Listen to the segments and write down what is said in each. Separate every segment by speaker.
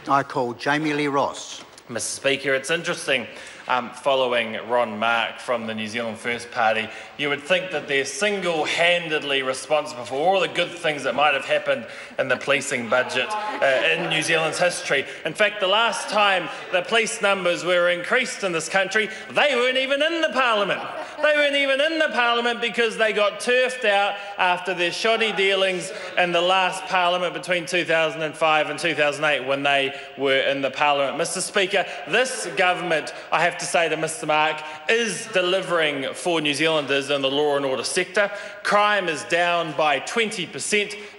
Speaker 1: I call Jami-Lee Ross.
Speaker 2: Mr Speaker, it's interesting, following Ron Mark from the New Zealand First Party, you would think that they're single-handedly responsible for all the good things that might have happened in the policing budget in New Zealand's history. In fact, the last time the police numbers were increased in this country, they weren't even in the Parliament. They weren't even in the Parliament because they got turfed out after their shoddy dealings in the last Parliament between 2005 and 2008 when they were in the Parliament. Mr Speaker, this government, I have to say to Mr Mark, is delivering for New Zealanders in the law and order sector. Crime is down by 20%,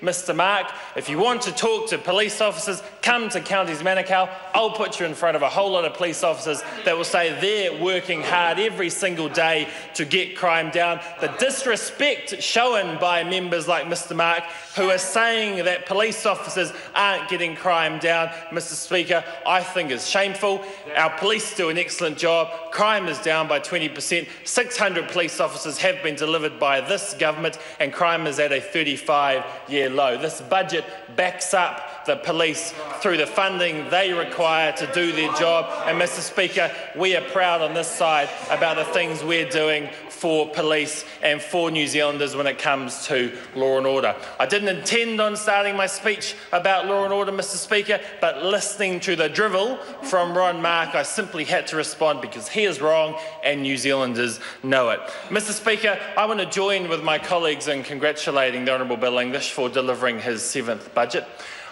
Speaker 2: Mr Mark. If you want to talk to police officers, come to Counties Manukau. I'll put you in front of a whole lot of police officers that will say they're working hard every single day to get crime down. The disrespect shown by members like Mr Mark, who are saying that police officers aren't getting crime down, Mr Speaker, I think is shameful. Our police do an excellent job. Crime is down by 20%. 600 police officers have been delivered by this government, and crime is at a 35-year low. This budget backs up the police through the funding they require to do their job. And Mr Speaker, we are proud on this side about the things we're doing for police and for New Zealanders when it comes to law and order. I didn't intend on starting my speech about law and order, Mr Speaker, but listening to the drivel from Ron Mark, I simply had to respond because he is wrong and New Zealanders know it. Mr Speaker, I want to join with my colleagues in congratulating the Honourable Bill English for delivering his 7th budget.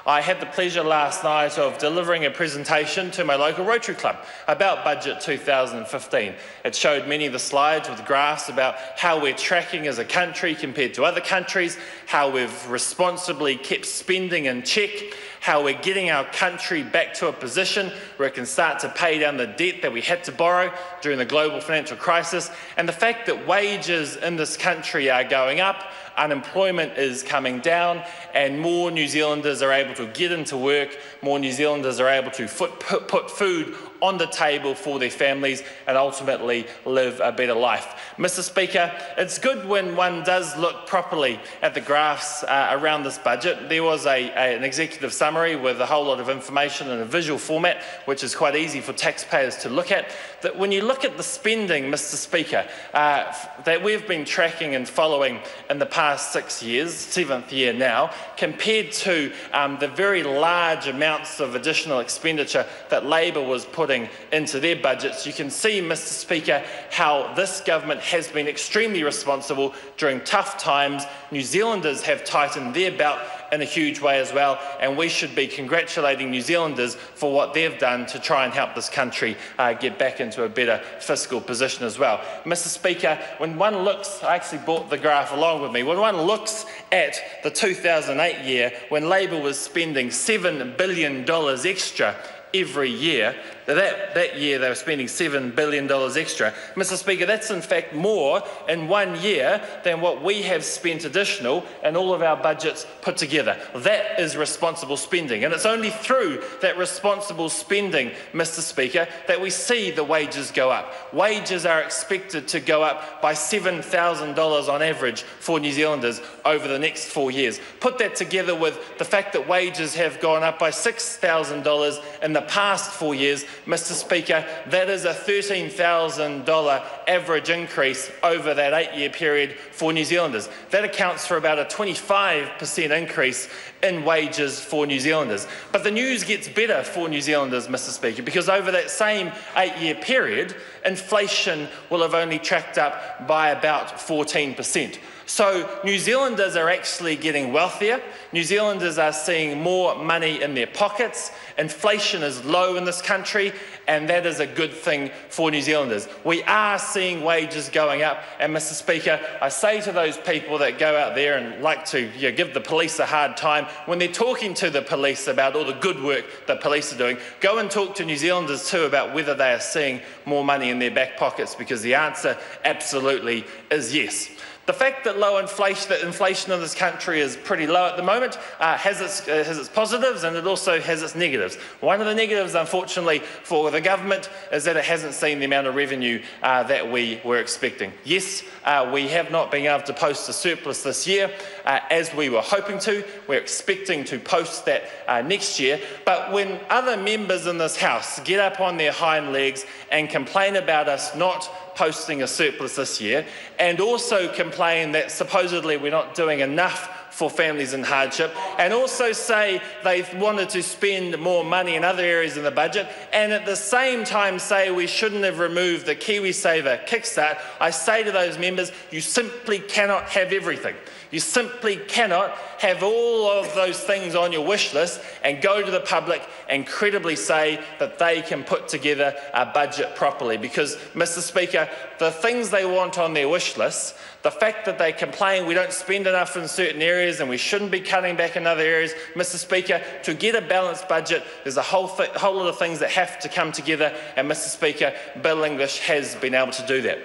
Speaker 2: I had the pleasure last night of delivering a presentation to my local Rotary Club about Budget 2015. It showed many of the slides with graphs about how we're tracking as a country compared to other countries, how we've responsibly kept spending in check, how we're getting our country back to a position where it can start to pay down the debt that we had to borrow during the global financial crisis, and the fact that wages in this country are going up, unemployment is coming down, and more New Zealanders are able to get into work, more New Zealanders are able to put food on the table for their families and ultimately live a better life. Mr Speaker, it's good when one does look properly at the graphs around this budget. There was an executive summary with a whole lot of information in a visual format, which is quite easy for taxpayers to look at. That when you look at the spending, Mr Speaker, that we've been tracking and following in the past 6 years, 7th year now, compared to the very large amounts of additional expenditure that Labor was putting into their budgets, you can see, Mr Speaker, how this government has been extremely responsible during tough times. New Zealanders have tightened their belt in a huge way as well, and we should be congratulating New Zealanders for what they've done to try and help this country get back into a better fiscal position as well. Mr Speaker, when one looks, I actually brought the graph along with me, when one looks at the 2008 year, when Labor was spending $7 billion extra every year, that year they were spending $7 billion extra. Mr Speaker, that's in fact more in 1 year than what we have spent additional in all of our budgets put together. That is responsible spending, and it's only through that responsible spending, Mr Speaker, that we see the wages go up. Wages are expected to go up by $7,000 on average for New Zealanders over the next 4 years. Put that together with the fact that wages have gone up by $6,000 in the past 4 years, Mr Speaker, that is a $13,000 average increase over that 8-year period for New Zealanders. That accounts for about a 25% increase in wages for New Zealanders. But the news gets better for New Zealanders, Mr Speaker, because over that same 8-year period, inflation will have only tracked up by about 14%. So New Zealanders are actually getting wealthier. New Zealanders are seeing more money in their pockets. Inflation is low in this country, and that is a good thing for New Zealanders. We are seeing wages going up, and Mr Speaker, I say to those people that go out there and like to give the police a hard time, when they're talking to the police about all the good work the police are doing, go and talk to New Zealanders too about whether they are seeing more money in their back pockets, because the answer absolutely is yes. The fact that inflation in this country is pretty low at the moment has its positives, and it also has its negatives. One of the negatives, unfortunately, for the government is that it hasn't seen the amount of revenue that we were expecting. Yes, we have not been able to post a surplus this year as we were hoping to. We're expecting to post that next year. But when other members in this House get up on their hind legs and complain about us not posting a surplus this year, and also complain that supposedly we're not doing enough for families in hardship, and also say they wanted to spend more money in other areas in the budget, and at the same time say we shouldn't have removed the KiwiSaver kickstart, I say to those members, you simply cannot have everything. You simply cannot have all of those things on your wish list and go to the public and credibly say that they can put together a budget properly. Because, Mr. Speaker, the things they want on their wish list, the fact that they complain we don't spend enough in certain areas and we shouldn't be cutting back in other areas, Mr. Speaker, to get a balanced budget, there's a whole lot of things that have to come together, and Mr. Speaker, Bill English has been able to do that.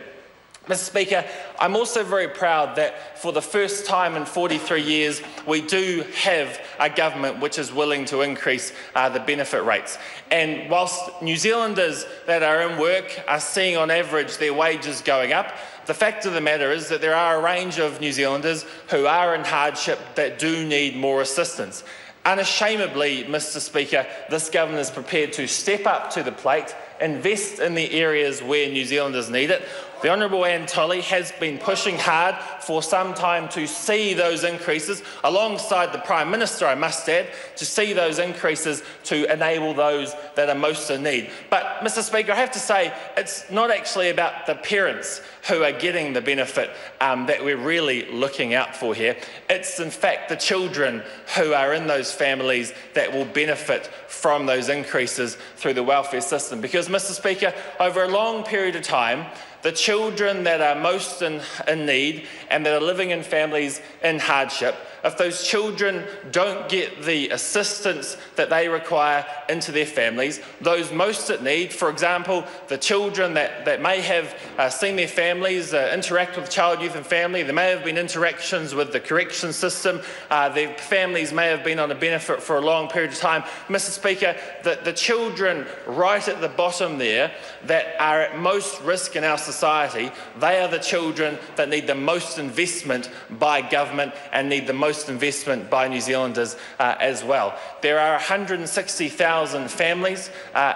Speaker 2: Mr. Speaker, I'm also very proud that for the first time in 43 years, we do have a government which is willing to increase the benefit rates. And whilst New Zealanders that are in work are seeing on average their wages going up, the fact of the matter is that there are a range of New Zealanders who are in hardship that do need more assistance. Unashamedly, Mr. Speaker, this government is prepared to step up to the plate, invest in the areas where New Zealanders need it. The Honourable Anne Tolley has been pushing hard for some time to see those increases, alongside the Prime Minister, I must add, to see those increases to enable those that are most in need. But, Mr. Speaker, I have to say, it's not actually about the parents who are getting the benefit that we're really looking out for here. It's, in fact, the children who are in those families that will benefit from those increases through the welfare system. Because, Mr. Speaker, over a long period of time, the children that are most in need and that are living in families in hardship, if those children don't get the assistance that they require into their families, those most at need, for example, the children that may have seen their families interact with child, youth and family, there may have been interactions with the correction system, their families may have been on a benefit for a long period of time. Mr. Speaker, the children right at the bottom there that are at most risk in our society, they are the children that need the most investment by government and need the most investment by New Zealanders as well. There are 160,000 families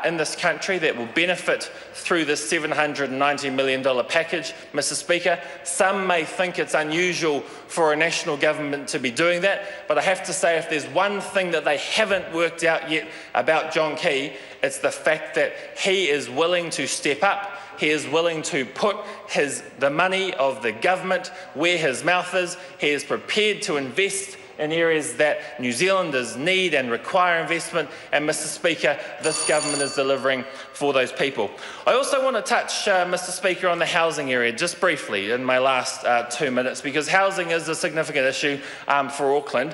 Speaker 2: in this country that will benefit through this $790 million package, Mr. Speaker. Some may think it's unusual for a national government to be doing that, but I have to say, if there's one thing that they haven't worked out yet about John Key, it's the fact that he is willing to step up. He is willing to put the money of the government where his mouth is. He is prepared to invest in areas that New Zealanders need and require investment, and Mr. Speaker, this government is delivering for those people. I also want to touch, Mr. Speaker, on the housing area just briefly in my last 2 minutes, because housing is a significant issue for Auckland.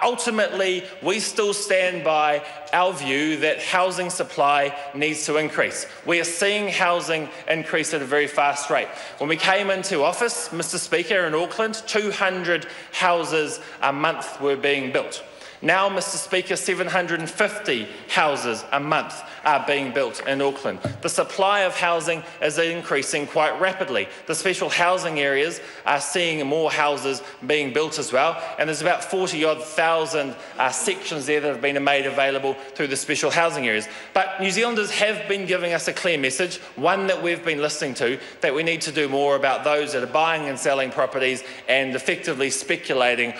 Speaker 2: Ultimately, we still stand by our view that housing supply needs to increase. We are seeing housing increase at a very fast rate. When we came into office, Mr. Speaker, in Auckland, 200 houses a month were being built. Now, Mr. Speaker, 750 houses a month are being built in Auckland. The supply of housing is increasing quite rapidly. The special housing areas are seeing more houses being built as well, and there's about 40-odd thousand sections there that have been made available through the special housing areas. But New Zealanders have been giving us a clear message, one that we've been listening to, that we need to do more about those that are buying and selling properties and effectively speculating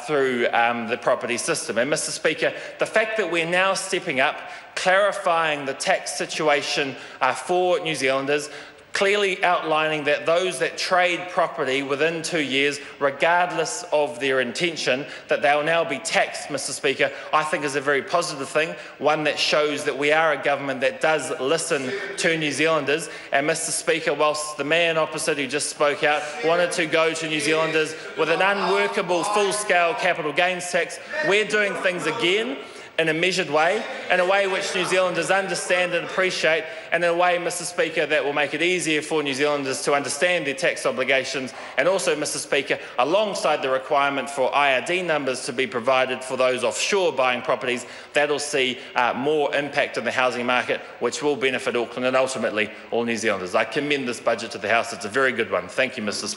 Speaker 2: through the property system. And, Mr. Speaker, the fact that we're now stepping up, clarifying the tax situation for New Zealanders, clearly outlining that those that trade property within 2 years, regardless of their intention, that they'll now be taxed, Mr. Speaker, I think is a very positive thing, one that shows that we are a government that does listen to New Zealanders. And, Mr. Speaker, whilst the man opposite who just spoke out wanted to go to New Zealanders with an unworkable full-scale capital gains tax, we're doing things again in a measured way, in a way which New Zealanders understand and appreciate, and in a way, Mr. Speaker, that will make it easier for New Zealanders to understand their tax obligations, and also, Mr. Speaker, alongside the requirement for IRD numbers to be provided for those offshore buying properties, that will see more impact on the housing market, which will benefit Auckland and ultimately all New Zealanders. I commend this budget to the House. It's a very good one. Thank you, Mr. Speaker.